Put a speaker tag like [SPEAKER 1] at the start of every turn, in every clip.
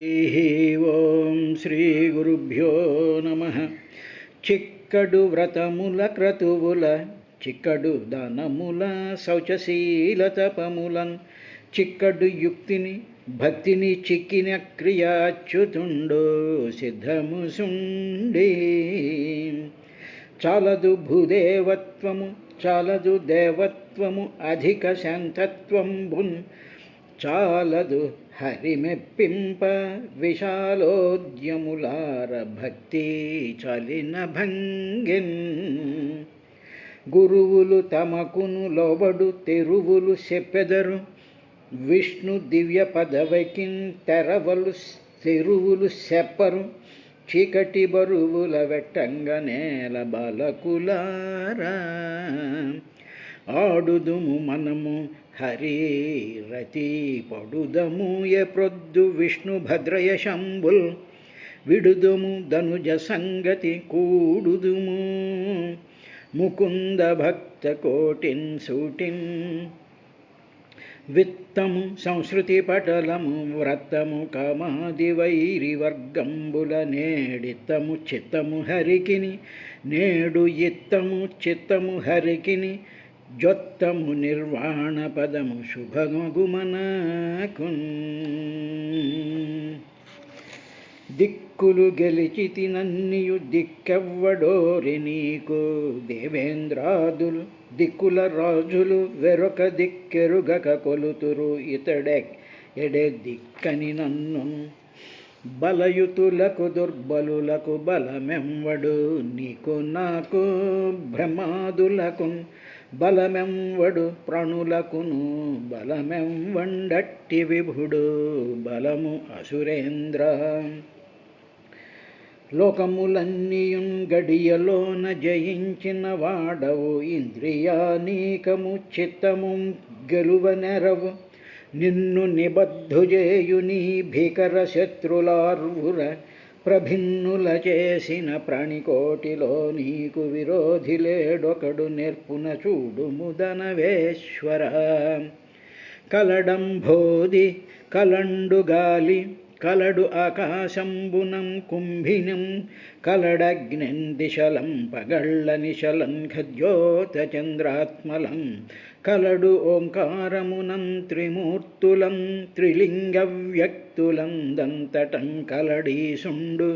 [SPEAKER 1] ఓం శ్రీ గురుభ్యో నమ. చిక్కడు వ్రతముల క్రతువుల చిక్కడు దానముల శౌచశీల తపములన్ చిక్కడు యుక్తిని భక్తిని చిక్కిన క్రియాచ్యుతుండో సిద్ధము సుండి. చాలదు భూదేవత్వము చాలదు దేవత్వము అధిక శాంతత్వంబున్ చాలదు హరిమెప్పింప విశాలోద్యములార భక్తి చలిన భంగిన్. గురువులు తమకును లోబడు తెరువులు చెప్పెదరు విష్ణు దివ్య పదవికిన్ తెరవలు తెరువులు చెప్పరు చీకటి బరువుల వెట్టంగ నేల బాలకులారా. ఆడుదుము మనము హరి రతి పడుదము ఎప్రొద్దు విష్ణు భద్రయ శంభుల్ విడుదుము ధనుజ సంగతి కూడుదుము ముకుంద భక్త కోటిన్ సూటిన్. విత్తము సంస్కృతి పటలము వ్రతము కామాది వైరి వర్గంబుల నేడిత్తము చిత్తము హరికిని నేడు ఇత్తము చిత్తము హరికిని జొత్తము నిర్వాణ పదము శుభమగుమనకున్. దిక్కులు గెలిచితి నన్నియు దిక్కెవ్వడోరి నీకు దేవేంద్రాదులు దిక్కుల రాజులు వెరొక దిక్కెరుగక కొలుతురు ఇతడే ఎడే దిక్కని నన్ను. బలయుతులకు దుర్బలులకు బలమెంవడు నీకు నాకు బ్రహ్మాదులకు బలమెంవడు ప్రాణులకును బలమెంవండట్టి విభుడు బలము అసురేంద్ర. లోకములన్నీయున్ గడియలోన జయించిన వాడవు ఇంద్రియానీకము చిత్తము గెలువనెరవు నిన్ను నిబద్ధుజేయు నీ భీకర శత్రులార్వుర ప్రభిన్నుల చేసిన ప్రాణికోటిలో నీకు విరోధి లేడొకడు నేర్పున చూడుము ధనవేశ్వర. కలడంబోధి కలండు గాలి కలడు ఆకాశంబునం కుంభినం కలడగ్నిన్ దిశలం పగళ్ళ నిశలం ఖద్యోత చంద్రాత్మలం కలడు ఓంకారమునం త్రిమూర్తులం త్రిలింగ వ్యక్తులం దంతటం కలడీసుండు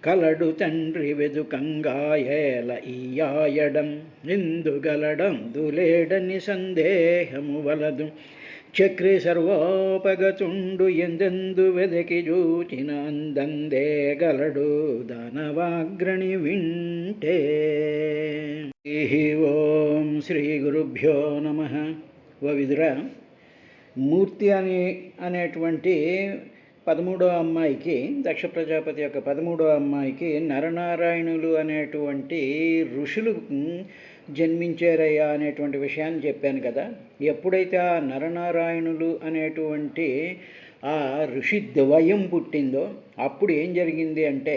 [SPEAKER 1] కలడు తండ్రి వెదుకంగాయేల ఈయాయడం ఇందుగలడందులేడని సందేహము వలదు. చక్రి సర్వోపగతుండు ఎందెందు వెదకి జూచిన అందందే గలడు దానవాగ్రణి వింటే. ఓం శ్రీ గురుభ్యో నమ. ఓ విదురా, మూర్తి అనేటువంటి 13వ అమ్మాయికి దక్ష ప్రజాపతి యొక్క 13వ అమ్మాయికి నరనారాయణులు అనేటువంటి ఋషులు జన్మించారయ్యా అనేటువంటి విషయాన్ని చెప్పాను కదా. ఎప్పుడైతే ఆ నరనారాయణులు అనేటువంటి ఆ ఋషి ద్వయం పుట్టిందో అప్పుడు ఏం జరిగింది అంటే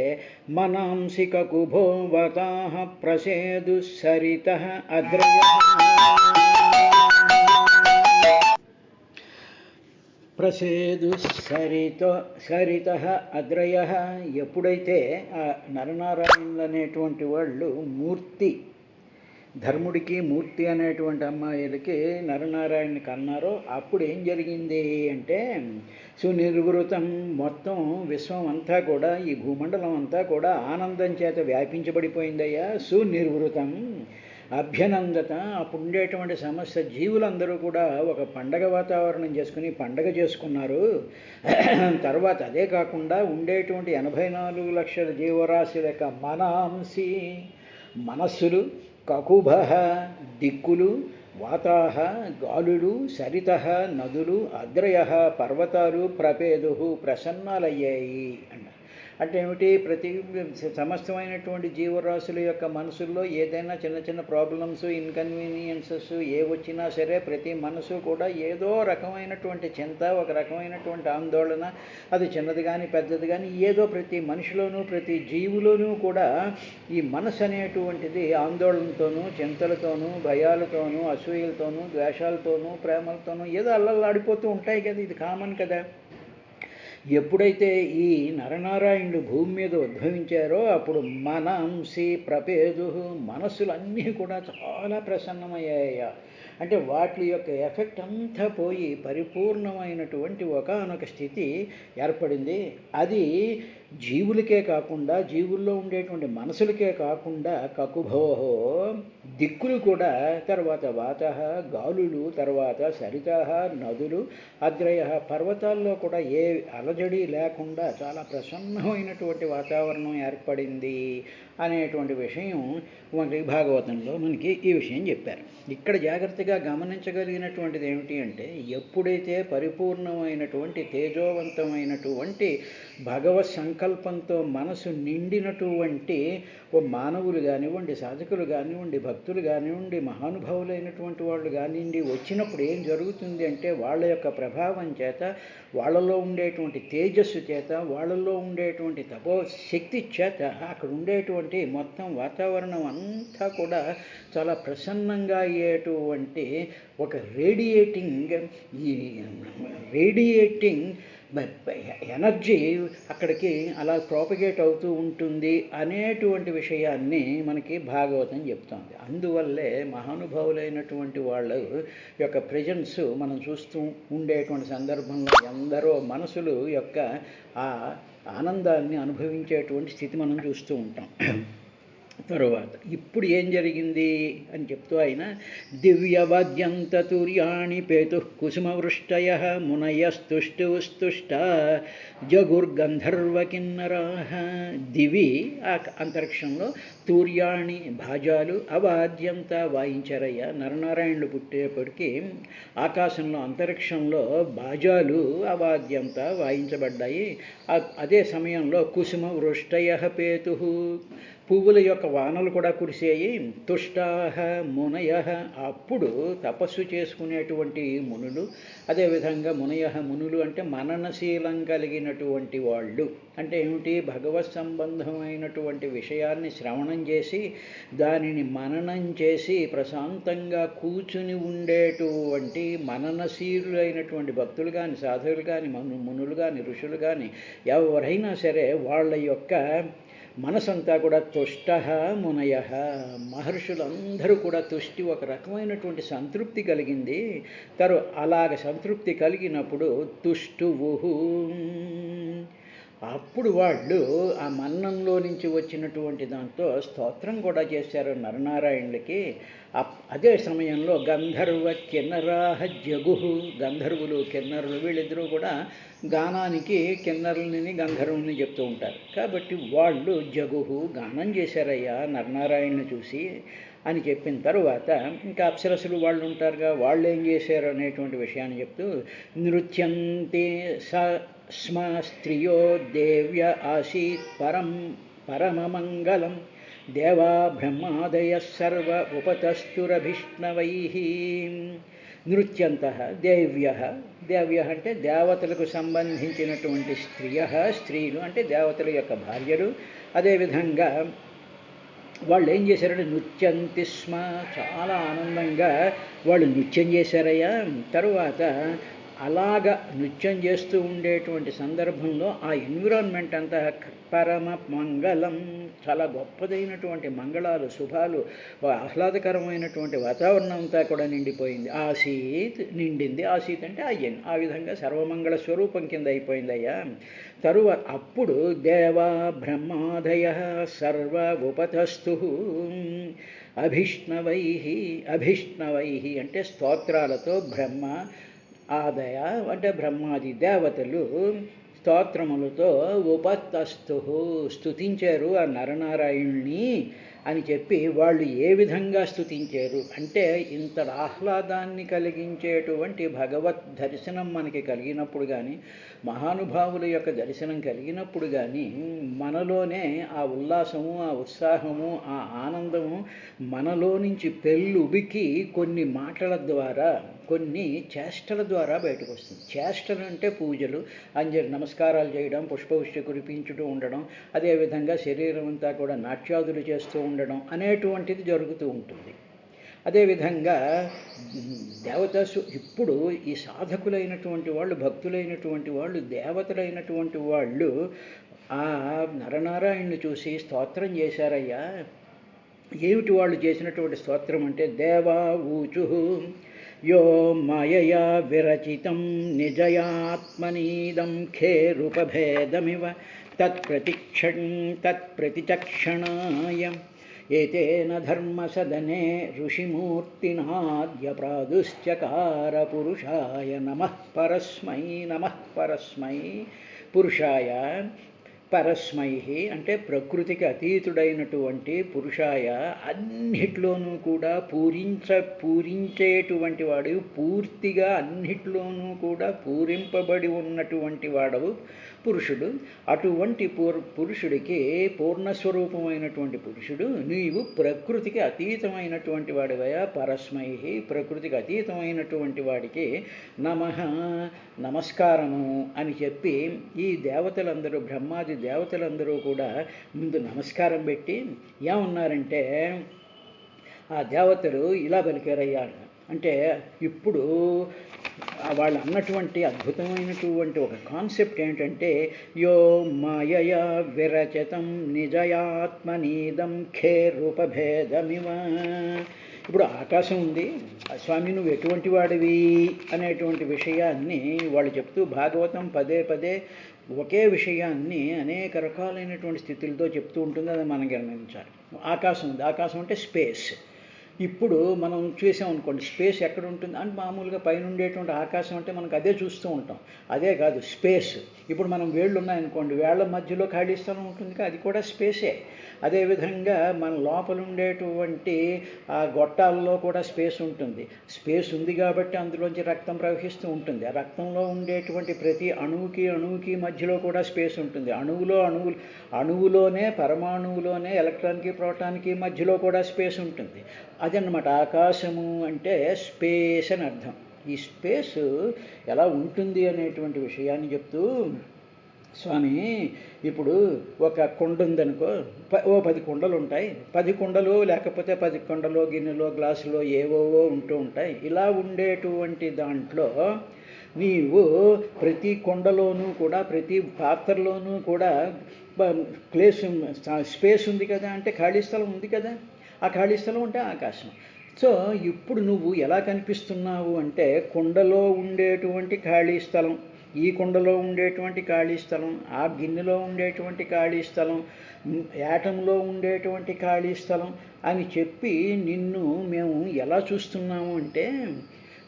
[SPEAKER 1] మనాంసిక కుభోవతాః ప్రసేదు సరితః అద్రయ. ప్రసేదు సరితః అద్రయ. ఎప్పుడైతే ఆ నరనారాయణులు అనేటువంటి వాళ్ళు మూర్తి ధర్ముడికి మూర్తి అనేటువంటి అమ్మాయిలకి నరనారాయణుని కన్నారో అప్పుడు ఏం జరిగింది అంటే సునిర్వృతం మొత్తం విశ్వం అంతా కూడా ఈ భూమండలం అంతా కూడా ఆనందం చేత వ్యాపించబడిపోయిందయ్యా. సునిర్వృతం అభ్యనందత. అప్పుడు ఉండేటువంటి సమస్త జీవులందరూ కూడా ఒక పండగ వాతావరణం చేసుకుని పండగ చేసుకున్నారు. తర్వాత అదే కాకుండా ఉండేటువంటి 84 లక్షల జీవరాశుల యొక్క మనాంసి మనస్సులు కకుభః దిక్కులు వాతాః గాలులు సరితః నదులు అద్రయః పర్వతాలు ప్రపేదుః ప్రసన్నాలయ్యాయి అన్న. అంటే ఏమిటి? ప్రతి సమస్తమైనటువంటి జీవరాశుల యొక్క మనసుల్లో ఏదైనా చిన్న చిన్న ప్రాబ్లమ్స్ ఇన్కన్వీనియన్సెస్ ఏ వచ్చినా సరే ప్రతి మనసు కూడా ఏదో రకమైనటువంటి చింత ఒక రకమైనటువంటి ఆందోళన అది చిన్నది కానీ పెద్దది కానీ ఏదో ప్రతి మనిషిలోనూ ప్రతి జీవులోనూ కూడా ఈ మనసు అనేటువంటిది ఆందోళనతోనూ చింతలతోనూ భయాలతోనూ అసూయలతోనూ ద్వేషాలతోనూ ప్రేమలతోనూ ఏదో అల్లల్లాడిపోతూ ఉంటాయి కదా. ఇది కామన్ కదా. ఎప్పుడైతే ఈ నరనారాయణులు భూమి మీద ఉద్భవించారో అప్పుడు మనంసి ప్రపేదు, మనస్సులన్నీ కూడా చాలా ప్రసన్నమయ్యాయ. అంటే వాటి యొక్క ఎఫెక్ట్ అంతా పోయి పరిపూర్ణమైనటువంటి ఒకానొక స్థితి ఏర్పడింది. అది జీవులకే కాకుండా, జీవుల్లో ఉండేటువంటి మనసులకే కాకుండా కకుభోహో దిక్కులు కూడా, తర్వాత వాత గాలులు, తర్వాత సరిత నదులు, అద్రయ పర్వతాల్లో కూడా ఏ అలజడి లేకుండా చాలా ప్రసన్నమైనటువంటి వాతావరణం ఏర్పడింది అనేటువంటి విషయం మనకి భాగవతంలో మనకి ఈ విషయం చెప్పారు. ఇక్కడ జాగ్రత్తగా గమనించగలిగినటువంటిది ఏమిటి అంటే, ఎప్పుడైతే పరిపూర్ణమైనటువంటి తేజోవంతమైనటువంటి భగవత్ సంకల్పంతో మనసు నిండినటువంటి ఓ మానవులు కానివ్వండి, సాధకులు కానివ్వండి, భక్తులు కానివ్వండి, మహానుభావులైనటువంటి వాళ్ళు కానివ్వండి వచ్చినప్పుడు ఏం జరుగుతుంది అంటే, వాళ్ళ యొక్క ప్రభావం చేత, వాళ్ళలో ఉండేటువంటి తేజస్సు చేత, వాళ్ళలో ఉండేటువంటి తపోశక్తి చేత అక్కడ ఉండేటువంటి మొత్తం వాతావరణం అంతా కూడా చాలా ప్రసన్నంగా అయ్యేటువంటి ఒక రేడియేటింగ్ ఎనర్జీ అక్కడికి అలా ప్రాపగేట్ అవుతూ ఉంటుంది అనేటువంటి విషయాన్ని మనకి భాగవతం చెప్తోంది. అందువల్లే మహానుభావులైనటువంటి వాళ్ళ యొక్క ప్రజెన్స్ మనం చూస్తూ ఉండేటువంటి సందర్భంలో ఎందరో మనసులు యొక్క ఆ ఆనందాన్ని అనుభవించేటువంటి స్థితి మనం చూస్తూ ఉంటాం. తరువాత ఇప్పుడు ఏం జరిగింది అని చెప్తూ ఆయన దివ్యవాద్యంత తూర్యాణి పేతు కుసుమవృష్టయ మునయస్తుష్టుస్తుష్ట జగుర్గంధర్వ కిన్నరాహ. దివి ఆ అంతరిక్షంలో తూర్యాణి భాజాలు అవాద్యంత వాయించారయ్యా. నరనారాయణులు పుట్టేప్పటికీ ఆకాశంలో అంతరిక్షంలో బాజాలు అవాద్యంత వాయించబడ్డాయి. అదే సమయంలో కుసుమ వృష్టయ పేతు పువ్వుల యొక్క వానలు కూడా కురిసేయి. తుష్టాహ మునయ అప్పుడు తపస్సు చేసుకునేటువంటి మునులు, అదేవిధంగా మునులు అంటే మననశీలం కలిగినటువంటి వాళ్ళు. అంటే ఏమిటి? భగవత్ సంబంధమైనటువంటి విషయాన్ని శ్రవణం చేసి దానిని మననం చేసి ప్రశాంతంగా కూర్చుని ఉండేటువంటి మననశీలులైనటువంటి భక్తులు కానీ, సాధువులు కానీ, మునులు కానీ, ఋషులు కానీ ఎవరైనా సరే వాళ్ళ యొక్క మనసంతా కూడా తుష్ట మునయ, మహర్షులందరూ కూడా తుష్టి, ఒక రకమైనటువంటి సంతృప్తి కలిగింది. అలాగ సంతృప్తి కలిగినప్పుడు తుష్టువుహు, అప్పుడు వాళ్ళు ఆ మన్నంలో నుంచి వచ్చినటువంటి దాంతో స్తోత్రం కూడా చేశారు నరనారాయణులకి. అదే సమయంలో గంధర్వ కిన్నరాహ జగుహు, గంధర్వులు కిన్నరులు వీళ్ళిద్దరూ కూడా గానానికి కిన్నరులని గంధర్వుని చెప్తూ ఉంటారు. కాబట్టి వాళ్ళు జగుహు గానం చేశారయ్యా నరనారాయణుని చూసి అని చెప్పిన తరువాత ఇంకా అప్సరసులు వాళ్ళు ఉంటారుగా, వాళ్ళు ఏం చేశారు అనేటువంటి విషయాన్ని చెప్తూ నృత్యంతి స్మ స్త్రియో దేవ్య ఆసీత్ పరమమంగళం దేవా బ్రహ్మాదయ సర్వ ఉపతస్తురభిష్ణవైః. నృత్యంతః దేవ్య అంటే దేవతలకు సంబంధించినటువంటి స్త్రీలు అంటే దేవతల యొక్క భార్యలు. అదేవిధంగా వాళ్ళు ఏం చేశారంటే నృత్యంతి స్మ, చాలా ఆనందంగా వాళ్ళు నృత్యం చేశారయ్యా. తరువాత అలాగ నృత్యం చేస్తూ ఉండేటువంటి సందర్భంలో ఆ ఎన్విరాన్మెంట్ అంతా పరమ మంగళం, చాలా గొప్పదైనటువంటి మంగళాలు, శుభాలు, ఆహ్లాదకరమైనటువంటి వాతావరణం అంతా కూడా నిండిపోయింది. ఆసీత్ నిండింది, ఆసీత్ అంటే అయ్యన్, ఆ విధంగా సర్వమంగళ స్వరూపం కింద అయిపోయిందయ్యా. తరువాత అప్పుడు దేవా బ్రహ్మాదయ సర్వ ఉపతస్థు అభిష్ణవై అంటే స్తోత్రాలతో బ్రహ్మ ఆదయ అంటే బ్రహ్మాది దేవతలు స్తోత్రములతో ఉపతస్థు స్తుతించారు ఆ నరనారాయణుని అని చెప్పి వాళ్ళు ఏ విధంగా స్తుతించారు అంటే, ఇంత ఆహ్లాదాన్ని కలిగించేటువంటి భగవత్ దర్శనం మనకి కలిగినప్పుడు కానీ, మహానుభావుల యొక్క దర్శనం కలిగినప్పుడు కానీ మనలోనే ఆ ఉల్లాసము, ఆ ఉత్సాహము, ఆ ఆనందము మనలో నుంచి పెళ్ళుబికి కొన్ని మాటల ద్వారా, కొన్ని చేష్టల ద్వారా బయటకు వస్తుంది. చేష్టలు అంటే పూజలు, నమస్కారాలు చేయడం, పుష్పవృష్టి కురిపించుతూ ఉండడం, అదేవిధంగా శరీరం అంతా కూడా నాట్యాదులు చేస్తూ ఉండడం అనేటువంటిది జరుగుతూ ఉంటుంది. అదేవిధంగా ఇప్పుడు ఈ సాధకులైనటువంటి వాళ్ళు, భక్తులైనటువంటి వాళ్ళు, దేవతలైనటువంటి వాళ్ళు ఆ నరనారాయణుని చూసి స్తోత్రం చేశారయ్యా. ఏమిటి వాళ్ళు చేసినటువంటి స్తోత్రం అంటే, దేవా ఊచు యో మాయయా విరచితం నిజయాత్మనీదం ఖేరుపభేదమివ తత్ప్రతిచక్షణాయ ఏతేన ధర్మసదనే ఋషిమూర్తినాద్య ప్రాదుశ్చకార పురుషాయ నమః పరస్మై పురుషాయ పరస్మై అంటే ప్రకృతికి అతీతుడైనటువంటి పురుషాయ, అన్నిట్లోనూ కూడా పూరించేటువంటి వాడు, పూర్తిగా అన్నిట్లోనూ కూడా పూరింపబడి ఉన్నటువంటి వాడు పురుషుడు. అటువంటి పురుషుడికి, పూర్ణస్వరూపమైనటువంటి పురుషుడు, నీవు ప్రకృతికి అతీతమైనటువంటి వాడివయా. పరస్మై ప్రకృతికి అతీతమైనటువంటి వాడికి నమః నమస్కారము అని చెప్పి ఈ దేవతలందరూ, బ్రహ్మాది దేవతలందరూ కూడా ముందు నమస్కారం పెట్టి ఏమన్నారంటే, ఆ దేవతలు ఇలా పలికారయ్యా అంటే, ఇప్పుడు వాళ్ళు అన్నటువంటి అద్భుతమైనటువంటి ఒక కాన్సెప్ట్ ఏంటంటే, యో మాయయా విరచతం నిజయాత్మనీదం ఖేరూపభేదమివ. ఇప్పుడు ఆకాశం ఉంది, స్వామి నువ్వు ఎటువంటి వాడివి అనేటువంటి విషయాన్ని వాళ్ళు చెప్తూ, భాగవతం పదే పదే ఒకే విషయాన్ని అనేక రకాలైనటువంటి స్థితులతో చెప్తూ ఉంటుంది. అది మనం గమనించాలి. ఆకాశం ఉంది, ఆకాశం అంటే స్పేస్. ఇప్పుడు మనం చూసామనుకోండి, స్పేస్ ఎక్కడ ఉంటుంది అని మామూలుగా పైన ఉండేటువంటి ఆకాశం అంటే మనకు అదే చూస్తూ ఉంటాం. అదే కాదు స్పేస్. ఇప్పుడు మనం వేళ్ళు ఉన్నాయనుకోండి, వేళ్ల మధ్యలో ఖాళీ స్థలం ఉంటుంది, అది కూడా స్పేసే. అదేవిధంగా మన లోపల ఉండేటువంటి ఆ గొట్టాలలో కూడా స్పేస్ ఉంటుంది. స్పేస్ ఉంది కాబట్టి అందులోంచి రక్తం ప్రవహిస్తూ ఉంటుంది. ఆ రక్తంలో ఉండేటువంటి ప్రతి అణువుకి మధ్యలో కూడా స్పేస్ ఉంటుంది. అణువులోనే, పరమాణువులోనే ఎలక్ట్రాన్కి ప్రోటాన్కి మధ్యలో కూడా స్పేస్ ఉంటుంది. అదన్నమాట ఆకాశము అంటే స్పేస్ అని అర్థం. ఈ స్పేస్ ఎలా ఉంటుంది అనేటువంటి విషయాన్ని చెప్తూ, స్వామి ఇప్పుడు ఒక కుండ ఉందనుకో, 10 కుండలు ఉంటాయి. 10 కుండలు లేకపోతే 10 కుండలో, గిన్నెలో, గ్లాసులో ఏవోవో ఉంటూ ఉంటాయి. ఇలా ఉండేటువంటి దాంట్లో నీవు ప్రతి కుండలోనూ కూడా, ప్రతి పాత్రలోనూ కూడా స్పేస్ ఉంది కదా, అంటే ఖాళీ స్థలం ఉంది కదా. ఆ ఖాళీ స్థలం అంటే ఆకాశం. సో ఇప్పుడు నువ్వు ఎలా కనిపిస్తున్నావు అంటే, కుండలో ఉండేటువంటి ఖాళీ స్థలం, ఈ కుండలో ఉండేటువంటి ఖాళీ స్థలం, ఆ గిన్నెలో ఉండేటువంటి ఖాళీ స్థలం, యాటంలో ఉండేటువంటి ఖాళీ స్థలం అని చెప్పి నిన్ను మేము ఎలా చూస్తున్నాము అంటే,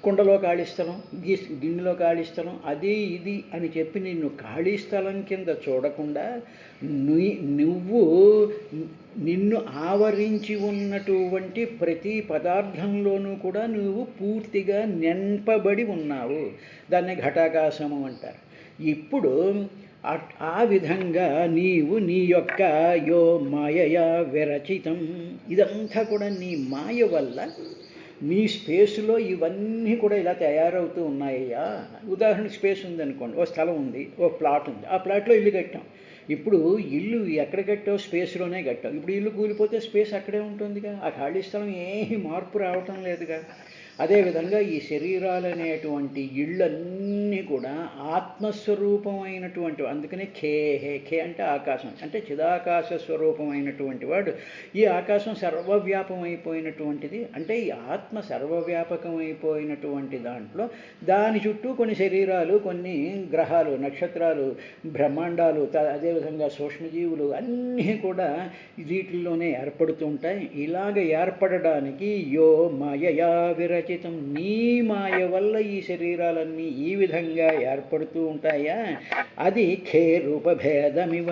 [SPEAKER 1] కుండలో ఖాళీ స్థలం, గిన్నెలో ఖాళీ స్థలం, అది ఇది అని చెప్పి నిన్ను ఖాళీ స్థలం కింద చూడకుండా, నిన్ను ఆవరించి ఉన్నటువంటి ప్రతి పదార్థంలోనూ కూడా నువ్వు పూర్తిగా నింపబడి ఉన్నావు. దాన్ని ఘటాకాశము అంటారు. ఇప్పుడు ఆ విధంగా నీవు నీ యొక్క యో మాయయా విరచితం, ఇదంతా కూడా నీ మాయ వల్ల నీ స్పేస్లో ఇవన్నీ కూడా ఇలా తయారవుతూ ఉన్నాయ్యా. ఉదాహరణకు స్పేస్ ఉందనుకోండి, ఓ స్థలం ఉంది, ఓ ప్లాట్ ఉంది, ఆ ప్లాట్లో ఇల్లు కట్టాం. ఇప్పుడు ఇల్లు ఎక్కడ కట్టావు? స్పేస్లోనే కట్టావు. ఇప్పుడు ఇల్లు కూలిపోతే స్పేస్ అక్కడే ఉంటుందిగా, ఆ ఖాళీ స్థలం ఏమీ మార్పు రావటం లేదుగా. అదేవిధంగా ఈ శరీరాలనేటువంటి ఇళ్ళన్నీ కూడా ఆత్మస్వరూపమైనటువంటి, అందుకనే ఖే అంటే ఆకాశం, అంటే చిదాకాశ స్వరూపమైనటువంటి వాడు. ఈ ఆకాశం సర్వవ్యాపమైపోయినటువంటిది. అంటే ఈ ఆత్మ సర్వవ్యాపకమైపోయినటువంటి దాంట్లో దాని చుట్టూ కొన్ని శరీరాలు, కొన్ని గ్రహాలు, నక్షత్రాలు, బ్రహ్మాండాలు, అదేవిధంగా సూక్ష్మజీవులు అన్నీ కూడా వీటిల్లోనే ఏర్పడుతూ ఉంటాయి. ఇలాగ ఏర్పడడానికి యో మాయయా విరచితం, నీ మాయ వల్ల ఈ శరీరాలన్నీ ఈ విధంగా ఏర్పడుతూ ఉంటాయా. అది ఖే రూపభేదమివ.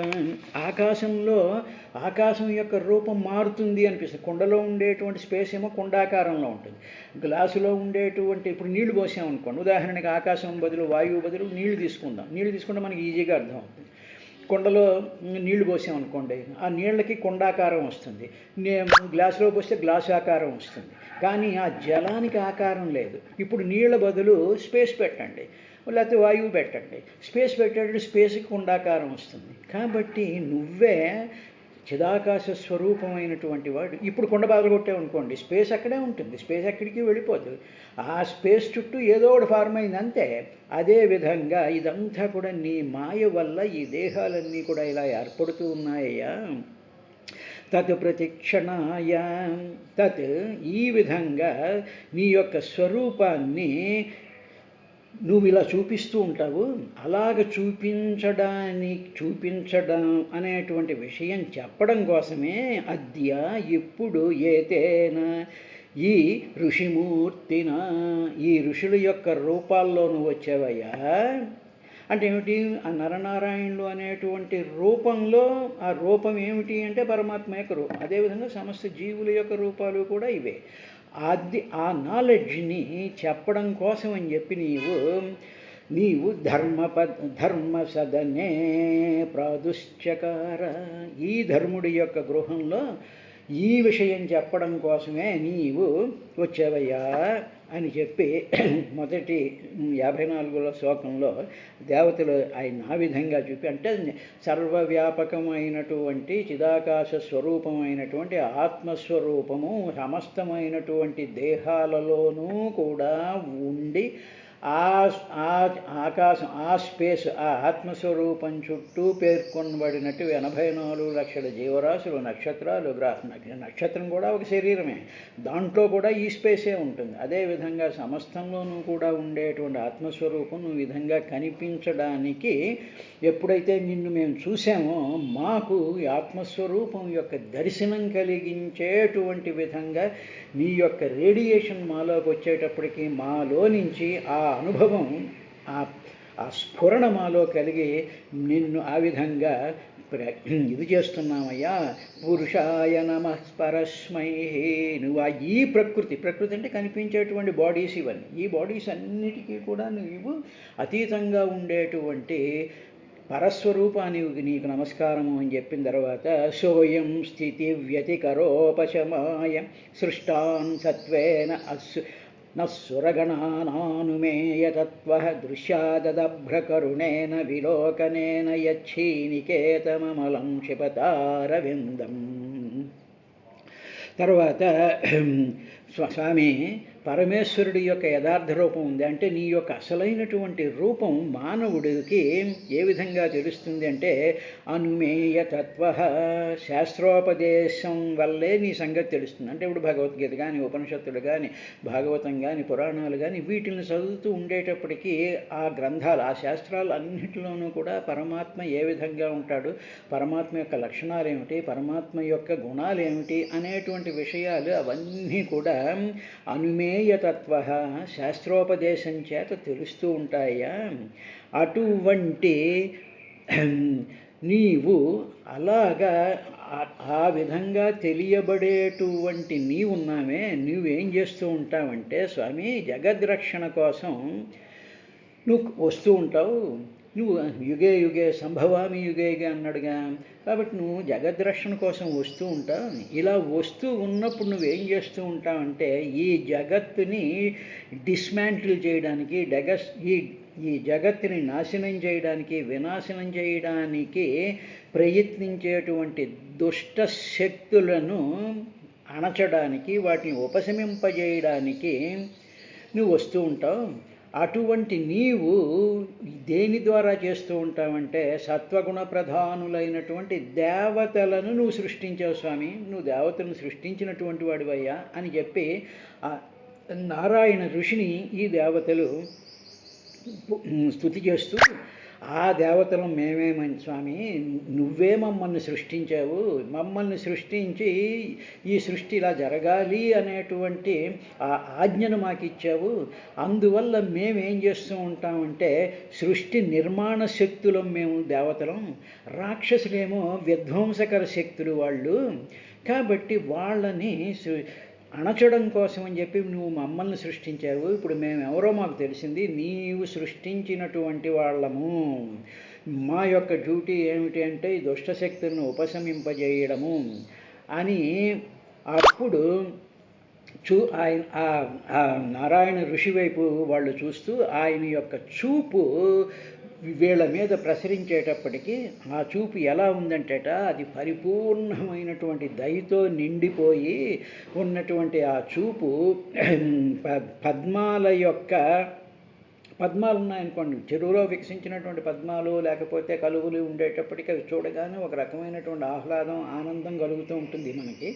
[SPEAKER 1] ఆకాశం యొక్క రూపం మారుతుంది అనిపిస్తుంది. కుండలో ఉండేటువంటి స్పేస్ ఏమో కుండాకారంలో ఉంటుంది. గ్లాసులో ఉండేటువంటి, ఇప్పుడు నీళ్లు పోసామనుకోండి, ఉదాహరణకి ఆకాశం బదులు, వాయువు బదులు నీళ్లు తీసుకుందాం. నీళ్లు తీసుకుంటే మనకి ఈజీగా అర్థం అవుతుంది. కుండలో నీళ్లు పోసామనుకోండి, ఆ నీళ్ళకి కుండాకారం వస్తుంది. గ్లాసులో పోస్తే గ్లాసు ఆకారం వస్తుంది. కానీ ఆ జలానికి ఆకారం లేదు. ఇప్పుడు నీళ్ళ బదులు స్పేస్ పెట్టండి, లేకపోతే వాయువు పెట్టండి. స్పేస్ పెట్టేటప్పుడు స్పేస్కి కుండాకారం వస్తుంది. కాబట్టి నువ్వే చిదాకాశ స్వరూపమైనటువంటి వాడు. ఇప్పుడు కుండ పగలగొట్టే అనుకోండి, స్పేస్ అక్కడే ఉంటుంది, స్పేస్ ఎక్కడికి వెళ్ళిపోదు. ఆ స్పేస్ చుట్టూ ఏదో ఒకటి ఫార్మ్ అయింది అంతే. అదేవిధంగా ఇదంతా కూడా నీ మాయ వల్ల ఈ దేహాలన్నీ కూడా ఇలా ఏర్పడుతూ ఉన్నాయ్యా. తత్ ప్రతిక్షణాయ, తత్ ఈ విధంగా నీ యొక్క స్వరూపాన్ని నువ్వు ఇలా చూపిస్తూ ఉంటావు. అలాగ చూపించడం అనేటువంటి విషయం చెప్పడం కోసమే అద్య ఇప్పుడు ఏతేనా ఈ ఋషిమూర్తిన, ఈ ఋషుల యొక్క రూపాల్లో నువ్వు వచ్చావయ్యా. అంటే ఏమిటి? ఆ నరనారాయణులు అనేటువంటి రూపంలో ఆ రూపం ఏమిటి అంటే పరమాత్మ యొక్క రూపం. అదేవిధంగా సమస్త జీవుల యొక్క రూపాలు కూడా ఇవే. ఆ నాలెడ్జ్ని చెప్పడం కోసం అని చెప్పి నీవు ధర్మ సదనే ప్రాదుశ్చకార, ఈ ధర్ముడి యొక్క గృహంలో ఈ విషయం చెప్పడం కోసమే నీవు వచ్చావయ్యా అని చెప్పి మొదటి 54వ శ్లోకంలో దేవతలు ఆయన ఆ విధంగా చూపి, అంటే సర్వవ్యాపకమైనటువంటి చిదాకాశ స్వరూపమైనటువంటి ఆత్మస్వరూపము సమస్తమైనటువంటి దేహాలలోనూ కూడా ఉండి ఆకాశం, ఆ స్పేస్, ఆ ఆత్మస్వరూపం చుట్టూ పేర్కొనబడినట్టు 84 లక్షల జీవరాశులు, నక్షత్రాలు, నక్షత్రం కూడా ఒక శరీరమే, దాంట్లో కూడా ఈ స్పేసే ఉంటుంది. అదేవిధంగా సమస్తంలోనూ కూడా ఉండేటువంటి ఆత్మస్వరూపం నువ్వు విధంగా కనిపించడానికి ఎప్పుడైతే నిన్ను మేము చూసామో మాకు ఈ ఆత్మస్వరూపం యొక్క దర్శనం కలిగించేటువంటి విధంగా నీ యొక్క రేడియేషన్ మాలోకి వచ్చేటప్పటికి మాలో నుంచి ఆ అనుభవం, ఆ స్ఫురణ మాలో కలిగి నిన్ను ఆ విధంగా ఇది చేస్తున్నామయ్యా. పురుషాయ నమః పరస్మై, నువ్వు ఈ ప్రకృతి అంటే కనిపించేటువంటి బాడీస్ ఇవన్నీ, ఈ బాడీస్ అన్నిటికీ కూడా నువ్వు అతీతంగా ఉండేటువంటి పరస్వరూపానికి నీకు నమస్కారము అని చెప్పిన తర్వాత సోయం స్థితి వ్యతికరోపశమాయ సృష్టాన్ సత్వేన నస్సురగణానానుమేయతత్వః దృశ్యాదభ్రకరుణేన విలోకనేన యచ్చీనికేతమమలం క్షిపతారవిందం. తర్వాత స్వామి పరమేశ్వరుడి యొక్క యథార్థ రూపం ఉంది. అంటే నీ యొక్క అసలైనటువంటి రూపం మానవుడికి ఏ విధంగా తెలుస్తుంది అంటే అనుమేయతత్వ, శాస్త్రోపదేశం వల్లే నీ సంగతి తెలుస్తుంది. అంటే ఇప్పుడు భగవద్గీత కానీ, ఉపనిషత్తులు కానీ, భాగవతం కానీ, పురాణాలు కానీ వీటిని చదువుతూ ఉండేటప్పటికీ ఆ గ్రంథాలు, ఆ శాస్త్రాలు అన్నింటిలోనూ కూడా పరమాత్మ ఏ విధంగా ఉంటాడు, పరమాత్మ యొక్క లక్షణాలు ఏమిటి, పరమాత్మ యొక్క గుణాలు ఏమిటి అనేటువంటి విషయాలు అవన్నీ కూడా అనుమేయతత్వ శాస్త్రోపదేశం చేత తెలుస్తూ ఉంటాయా. అటువంటి నీవు అలాగా ఆ విధంగా తెలియబడేటువంటి నీవున్నామే, నువ్వేం చేస్తూ ఉంటావంటే స్వామి జగద్రక్షణ కోసం నువ్వు వస్తూ ఉంటావు. నువ్వు యుగే సంభవామి యుగే అన్నాడుగా, కాబట్టి నువ్వు జగద్రక్షణ కోసం వస్తూ ఉంటావు. ఇలా వస్తూ ఉన్నప్పుడు నువ్వేం చేస్తూ ఉంటావంటే ఈ జగత్తుని డిస్మాంటిల్ చేయడానికి, ఈ జగత్తుని నాశనం చేయడానికి, వినాశనం చేయడానికి ప్రయత్నించేటువంటి దుష్ట శక్తులను అణచడానికి, వాటిని ఉపశమింపజేయడానికి నువ్వు వస్తూ ఉంటావు. అటువంటి నీవు దేని ద్వారా చేస్తూ ఉంటావంటే సత్వగుణ ప్రధానులైనటువంటి దేవతలను నువ్వు సృష్టించావు స్వామి, నువ్వు దేవతలను సృష్టించినటువంటి వాడివయ్యా అని చెప్పి నారాయణ ఋషిని ఈ దేవతలు స్తుతి చేస్తూ, ఆ దేవతలు మేమేమని స్వామి, నువ్వే మమ్మల్ని సృష్టించావు, మమ్మల్ని సృష్టించి ఈ సృష్టి ఇలా జరగాలి అనేటువంటి ఆ ఆజ్ఞను మాకు ఇచ్చావు. అందువల్ల మేమేం చేస్తూ ఉంటామంటే సృష్టి నిర్మాణ శక్తులం మేము దేవతలం, రాక్షసులేమో విధ్వంసకర శక్తులు వాళ్ళు. కాబట్టి వాళ్ళని అణచడం కోసం అని చెప్పి నువ్వు మమ్మల్ని సృష్టించావు. ఇప్పుడు మేమెవరో మాకు తెలిసింది, నీవు సృష్టించినటువంటి వాళ్ళము. మా యొక్క డ్యూటీ ఏమిటి అంటే ఈ దుష్టశక్తులను ఉపశమింపజేయడము అని. అప్పుడు నారాయణ ఋషి వైపు వాళ్ళు చూస్తూ ఆయన యొక్క చూపు వీళ్ళ మీద ప్రసరించేటప్పటికీ ఆ చూపు ఎలా ఉందంటేట, అది పరిపూర్ణమైనటువంటి దయతో నిండిపోయి ఉన్నటువంటి ఆ చూపు పద్మాల యొక్క పద్మాలు ఉన్నాయనుకోండి, చెరువులో వికసించినటువంటి పద్మాలు లేకపోతే కలుగులు ఉండేటప్పటికీ అవి చూడగానే ఒక రకమైనటువంటి ఆహ్లాదం, ఆనందం కలుగుతూ ఉంటుంది మనకి.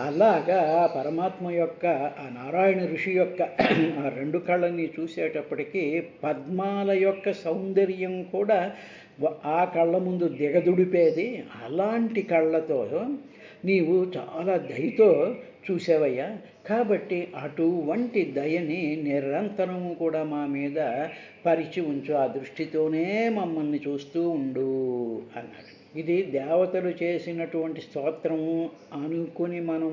[SPEAKER 1] అలాగా పరమాత్మ యొక్క ఆ నారాయణ ఋషి యొక్క ఆ రెండు కళ్ళని చూసేటప్పటికీ పద్మాల యొక్క సౌందర్యం కూడా ఆ కళ్ళ ముందు దిగదుడిపేది. అలాంటి కళ్ళతో నీవు చాలా దయతో చూసావయ్యా, కాబట్టి అటువంటి దయని నిరంతరము కూడా మా మీద పరిచి ఉంచు, ఆ దృష్టితోనే మమ్మల్ని చూస్తూ ఉండు అన్నాడు. ఇది దేవతలు చేసినటువంటి స్తోత్రము అనుకుని మనం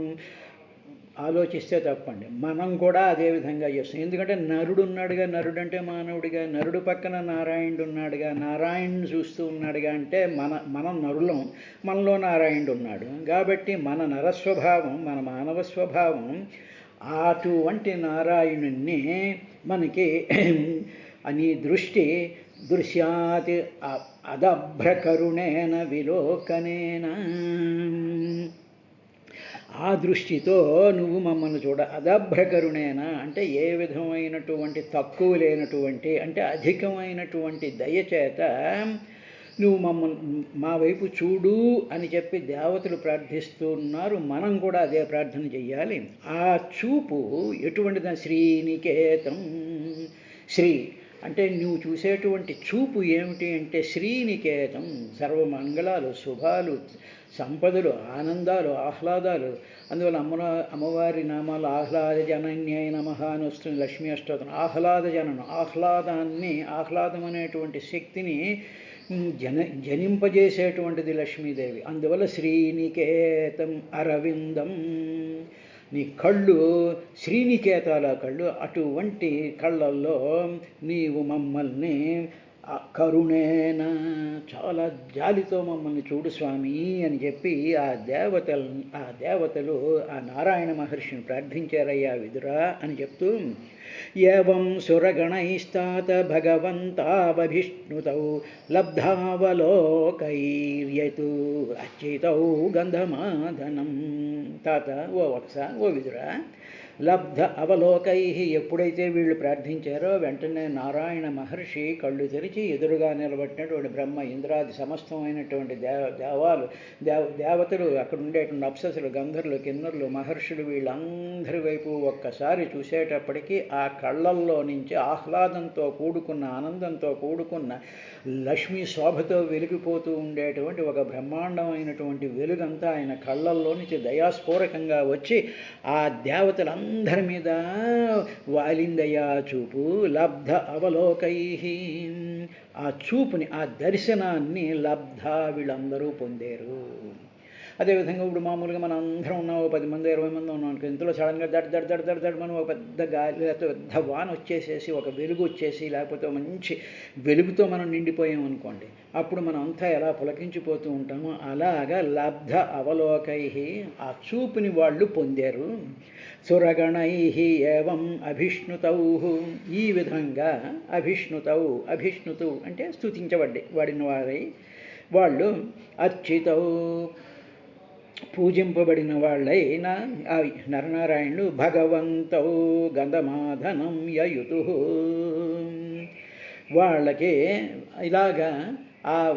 [SPEAKER 1] ఆలోచిస్తే తప్పండి. మనం కూడా అదే విధంగా చేస్తాం. ఎందుకంటే నరుడు ఉన్నాడుగా, నరుడు అంటే మానవుడిగా, నరుడు పక్కన నారాయణుడు ఉన్నాడుగా, నారాయణుని చూస్తూ ఉన్నాడుగా, అంటే మనం నరులం, మనలో నారాయణుడు ఉన్నాడు. కాబట్టి మన నరస్వభావం, మన మానవ స్వభావం అటువంటి నారాయణుణ్ణి మనకి అని దృష్టి దృశ్యాత్ అదభ్రకరుణేన విలోకనేన, ఆ దృష్టితో నువ్వు మమ్మల్ని చూడ. అదభ్రకరుణేన అంటే ఏ విధమైనటువంటి తక్కువ లేనటువంటి, అంటే అధికమైనటువంటి దయచేత నువ్వు మా వైపు చూడు అని చెప్పి దేవతలు ప్రార్థిస్తున్నారు. మనం కూడా అదే ప్రార్థన చెయ్యాలి. ఆ చూపు ఎటువంటిదా? శ్రీనికేతం. శ్రీ అంటే నువ్వు చూసేటువంటి చూపు ఏమిటి అంటే శ్రీనికేతం, సర్వమంగళాలు, శుభాలు, సంపదలు, ఆనందాలు, ఆహ్లాదాలు. అందువల్ల అమ్మవారి నామాలు ఆహ్లాద జనన్యాయ నమః అని వస్తుంది లక్ష్మీ అష్టోత్తరం. ఆహ్లాద జననం, ఆహ్లాదం అనేటువంటి శక్తిని జనింపజేసేటువంటిది లక్ష్మీదేవి. అందువల్ల శ్రీనికేతం అరవిందం, నీ కళ్ళు శ్రీనికేతాల కళ్ళు, అటువంటి కళ్ళల్లో నీవు మమ్మల్ని కరుణేన చాలా జాలితో మమ్మల్ని చూడు స్వామి అని చెప్పి ఆ దేవతలు ఆ నారాయణ మహర్షిని ప్రార్థించారయ్యా విదురా అని చెప్తూ, ఏవం సురగణైస్తాత భగవంతావభిష్ణుతౌ లబ్ధావలోకైర్యతు అచ్యుతౌ గంధమాదనం. తాత ఓ వత్స, ఓ విదురా, లబ్ధ అవలోకై, ఎప్పుడైతే వీళ్ళు ప్రార్థించారో వెంటనే నారాయణ మహర్షి కళ్ళు తెరిచి ఎదురుగా నిలబట్టినటువంటి బ్రహ్మ, ఇంద్రాది సమస్తమైనటువంటి దేవతలు, అక్కడ ఉండేటువంటి అప్సరసులు, గంధర్వులు, కిన్నరులు, మహర్షులు, వీళ్ళందరి వైపు ఒక్కసారి చూసేటప్పటికీ ఆ కళ్ళల్లో నుంచి ఆహ్లాదంతో కూడుకున్న, ఆనందంతో కూడుకున్న, లక్ష్మీ శోభతో వెలిగిపోతూ ఉండేటువంటి ఒక బ్రహ్మాండమైనటువంటి వెలుగంతా ఆయన కళ్ళల్లో నుంచి దయాస్ఫూరకంగా వచ్చి ఆ దేవతలందరి మీద వాలిందయా చూపు. లబ్ధ అవలోకై, ఆ చూపుని, ఆ దర్శనాన్ని లబ్ధ వీళ్ళందరూ పొందారు. అదేవిధంగా ఇప్పుడు మామూలుగా మనం అందరం ఉన్నాం, 10 మంది 20 మంది ఉన్నాం అనుకో, ఇంతలో సడన్గా దడ్ మనం ఒక పెద్ద గాలి లేకపోతే పెద్ద వాన వచ్చేసేసి, ఒక వెలుగు వచ్చేసి, లేకపోతే మంచి వెలుగుతో మనం నిండిపోయామనుకోండి, అప్పుడు మనం అంతా ఎలా పులకించిపోతూ ఉంటామో అలాగా లబ్ధ అవలోకై, ఆ చూపుని వాళ్ళు పొందారు. సురగణై ఏవం అభిష్ణుతౌ, ఈ విధంగా అభిష్ణుతౌ అంటే స్తుతించబడిన వారై, వాళ్ళు అర్చితౌ పూజింపబడిన వాళ్ళైన నరనారాయణులు భగవంతౌ గంధమాధనం యయుతు, వాళ్ళకి ఇలాగా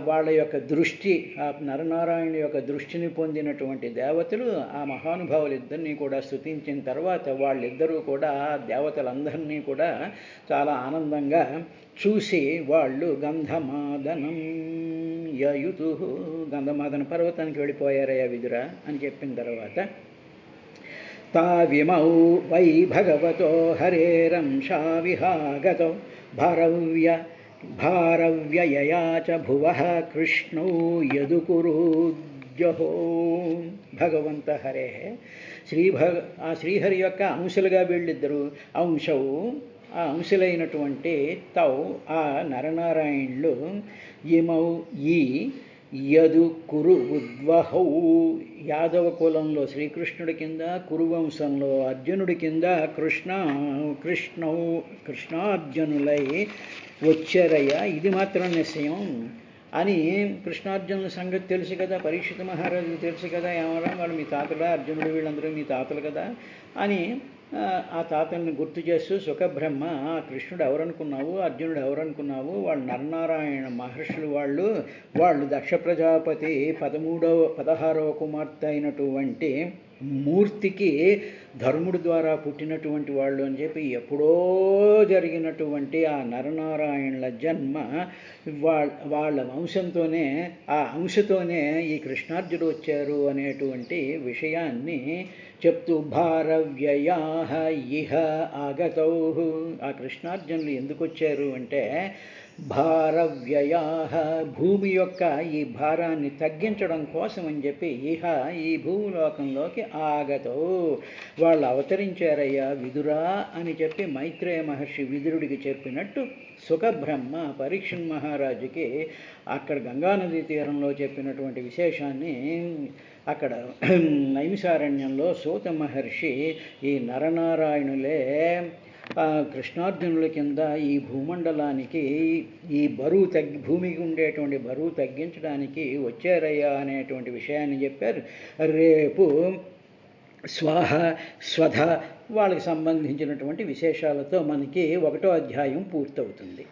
[SPEAKER 1] వాళ్ళ యొక్క దృష్టి, ఆ నరనారాయణ యొక్క దృష్టిని పొందినటువంటి దేవతలు ఆ మహానుభావులిద్దరినీ కూడా స్తుతించిన తర్వాత వాళ్ళిద్దరూ కూడా దేవతలందరినీ కూడా చాలా ఆనందంగా చూసి వాళ్ళు గంధమాదనం యయుతు, గంధమాదన పర్వతానికి వెళ్ళిపోయారయ్యా విదురా అని చెప్పిన తర్వాత, తావిమౌ వై భగవతో హరేరంశా విహాగతో భారవ్యయయా చ భువః కృష్ణౌ యదుకురుద్యహో. భగవంత హరే, ఆ శ్రీహరి యొక్క అంశలుగా వీళ్ళిద్దరు, అంశవు ఆ అంశులైనటువంటి తౌ ఆ నరనారాయణులు, ఇమౌ ఈ యదు కురు ఉద్వహౌ యాదవ కులంలో శ్రీకృష్ణుడి కింద, కురువంశంలో అర్జునుడి కింద కృష్ణార్జునులై వచ్చారయ్యా, ఇది మాత్రం నిశ్చయం అని. కృష్ణార్జునుల సంగతి తెలుసు కదా, పరీక్షిత మహారాజుకు తెలుసు కదా, ఏమరా వాళ్ళు మీ తాతలా, అర్జునుడు వీళ్ళందరూ మీ తాతలు కదా అని ఆ తాతల్ని గుర్తు చేస్తూ సుఖబ్రహ్మ, కృష్ణుడు ఎవరనుకున్నావు, అర్జునుడు ఎవరనుకున్నావు, వాళ్ళు నరనారాయణ మహర్షులు, వాళ్ళు దక్ష ప్రజాపతి 16వ కుమార్తె అయినటువంటి మూర్తికి ధర్ముడి ద్వారా పుట్టినటువంటి వాళ్ళు అని చెప్పి ఎప్పుడో జరిగినటువంటి ఆ నరనారాయణుల జన్మ వాళ్ళ వంశంతోనే, ఆ అంశతోనే ఈ కృష్ణార్జునుడు వచ్చారు అనేటువంటి విషయాన్ని చెప్తూ భారవ్యయా ఇహ ఆగతౌ, ఆ కృష్ణార్జునులు ఎందుకు వచ్చారు అంటే భారవ్యయా, భూమి యొక్క ఈ భారాన్ని తగ్గించడం కోసం అని చెప్పి ఈ భూలోకంలోకి ఆగతో వాళ్ళు అవతరించారయ్యా విదురా అని చెప్పి మైత్రేయ మహర్షి విదురుడికి చెప్పినట్టు సుఖబ్రహ్మ పరీక్షణ్ మహారాజుకి అక్కడ గంగానదీ తీరంలో చెప్పినటువంటి విశేషాన్ని అక్కడ నైమిసారణ్యంలో సూత మహర్షి ఈ నరనారాయణులే కృష్ణార్జునుల కింద ఈ భూమండలానికి ఈ భూమికి ఉండేటువంటి బరువు తగ్గించడానికి వచ్చారయ్యా అనేటువంటి విషయాన్ని చెప్పారు. రేపు స్వధ వాళ్ళకి సంబంధించినటువంటి విశేషాలతో మనకి 1వ అధ్యాయం పూర్తవుతుంది.